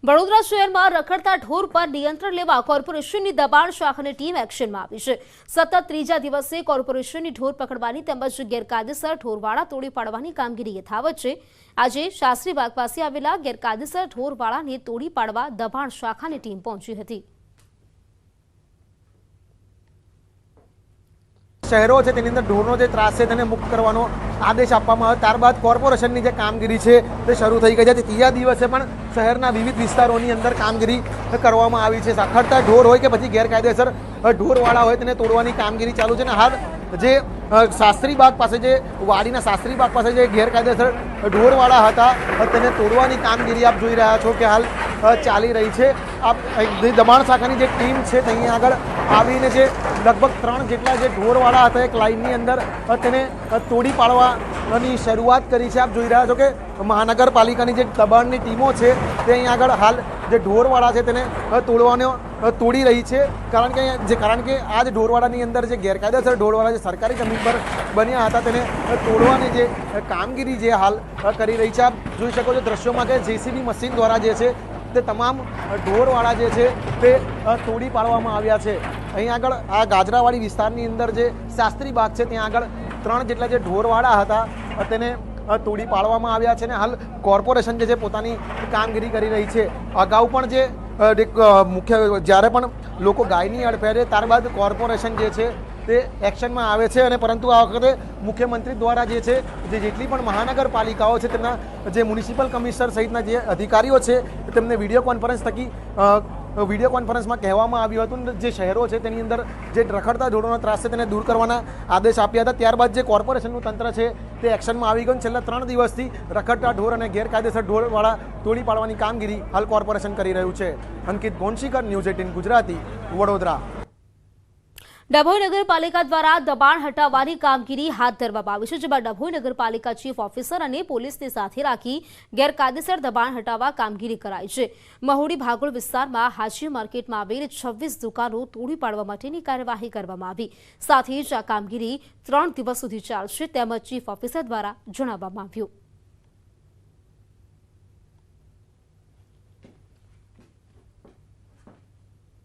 વડોદરા શહેરમાં રખડતા ઢોર પર નિયંત્રણ લેવા કોર્પોરેશનની દબાણ શાખાની ટીમ એક્શનમાં આવી છે। સતત ત્રીજા દિવસે કોર્પોરેશનની ઢોર પકડવાની તેમજ ગેરકાયદેસર ઢોરવાડા તોડી પાડવાની કામગીરી યથાવત છે। આજે શાસ્ત્રીબાગ પાસે આવેલા ગેરકાયદેસર ઢોરવાડાને તોડી પાડવા દબાણ શાખાની ટીમ પહોંચી હતી। શહેરો છે તેની અંદર ઢોરનો જે ત્રાસ છે તેને મુક્ત કરવાનો આદેશ આપવામાં આવ્યો। ત્યારબાદ કોર્પોરેશનની જે કામગીરી છે તે શરૂ થઈ ગઈ છે। ત્રીજા દિવસે પણ શહેરના વિવિધ વિસ્તારોની અંદર કામગીરી કરવામાં આવી છે। રખડતા ઢોર હોય કે પછી ગેરકાયદેસર ઢોરવાળા હોય તેને તોડવાની કામગીરી ચાલુ છે। અને હાલ જે શાસ્ત્રીબાગ પાસે જે વાડીના શાસ્ત્રીબાગ પાસે જે ગેરકાયદેસર ઢોરવાળા હતા તેને તોડવાની કામગીરી આપ જોઈ રહ્યા છો કે હાલ ચાલી રહી છે। આપ દબાણ શાખાની જે ટીમ છે તેની આગળ આવીને જે લગભગ 3 જેટલા જે ઢોરવાળા હતા એક લાઇનની અંદર તેને તોડી પાડવાની શરૂઆત કરી છે। આપ જોઈ રહ્યા છો કે મહાનગરપાલિકાની જે દબાણની ટીમો છે તે અહીં આગળ હાલ જે ઢોરવાળા છે તેને તોડી રહી છે। કારણ કે આ જ ઢોરવાડાની અંદર જે ગેરકાયદેસર ઢોરવાળા જે સરકારી જમીન પર બન્યા હતા તેને તોડવાની જે કામગીરી જે હાલ કરી રહી છે। આપ જોઈ શકો છો દ્રશ્યોમાં કે જેસીબી મશીન દ્વારા જે છે તે તમામ ઢોરવાળા જે છે તે તોડી પાડવામાં આવ્યા છે। અહીં આગળ આ ગાજરાવાડી વિસ્તારની અંદર જે શાસ્ત્રીબાગ છે ત્યાં આગળ 3 જેટલા જે ઢોરવાળા હતા તેને તોડી પાડવામાં આવ્યા છે। અને હાલ કોર્પોરેશન જે છે પોતાની કામગીરી કરી રહી છે। અગાઉ પણ જે મુખ્ય જ્યારે પણ લોકો ગાયની અડફેરે ત્યારબાદ કોર્પોરેશન જે છે તે એક્શનમાં આવે છે। અને પરંતુ આ વખતે મુખ્યમંત્રી દ્વારા જે છે જેટલી પણ મહાનગરપાલિકાઓ છે તેમના જે મ્યુનિસિપલ કમિશનર સહિતના જે અધિકારીઓ છે તેમને વિડીયો કોન્ફરન્સમાં કહેવામાં આવ્યું હતું જે શહેરો છે તેની અંદર જે રખડતા ઢોરોનો ત્રાસ છે તેને દૂર કરવાના આદેશ આપ્યા હતા। ત્યારબાદ જે કોર્પોરેશનનું તંત્ર છે તે એક્શનમાં આવી ગયું। છેલ્લા 3 દિવસથી રખડતા ઢોર અને ગેરકાયદેસર ઢોરવાળા તોડી પાડવાની કામગીરી હાલ કોર્પોરેશન કરી રહ્યું છે। અંકિત ગોંશીકર, ન્યૂઝ 18 ગુજરાતી, વડોદરા। ડભોઈ નગરપાલિકા દ્વારા દબાણ હટાવવાની કામગીરી હાથ ધરવામાં આવી છે, જેમાં ડભોઈ નગરપાલિકા ચીફ ઓફિસર અને પોલીસને સાથે રાખી ગેરકાયદેસર દબાણ હટાવવા કામગીરી કરાઈ છે। મહુડી ભાગોળ વિસ્તારમાં હાજી માર્કેટમાં આવેલ 26 દુકાનો તોડી પાડવા માટેની કાર્યવાહી કરવામાં આવી। સાથે જ આ કામગીરી 3 દિવસ સુધી ચાલશે તેમજ ચીફ ઓફિસર દ્વારા જણાવવામાં આવ્યું।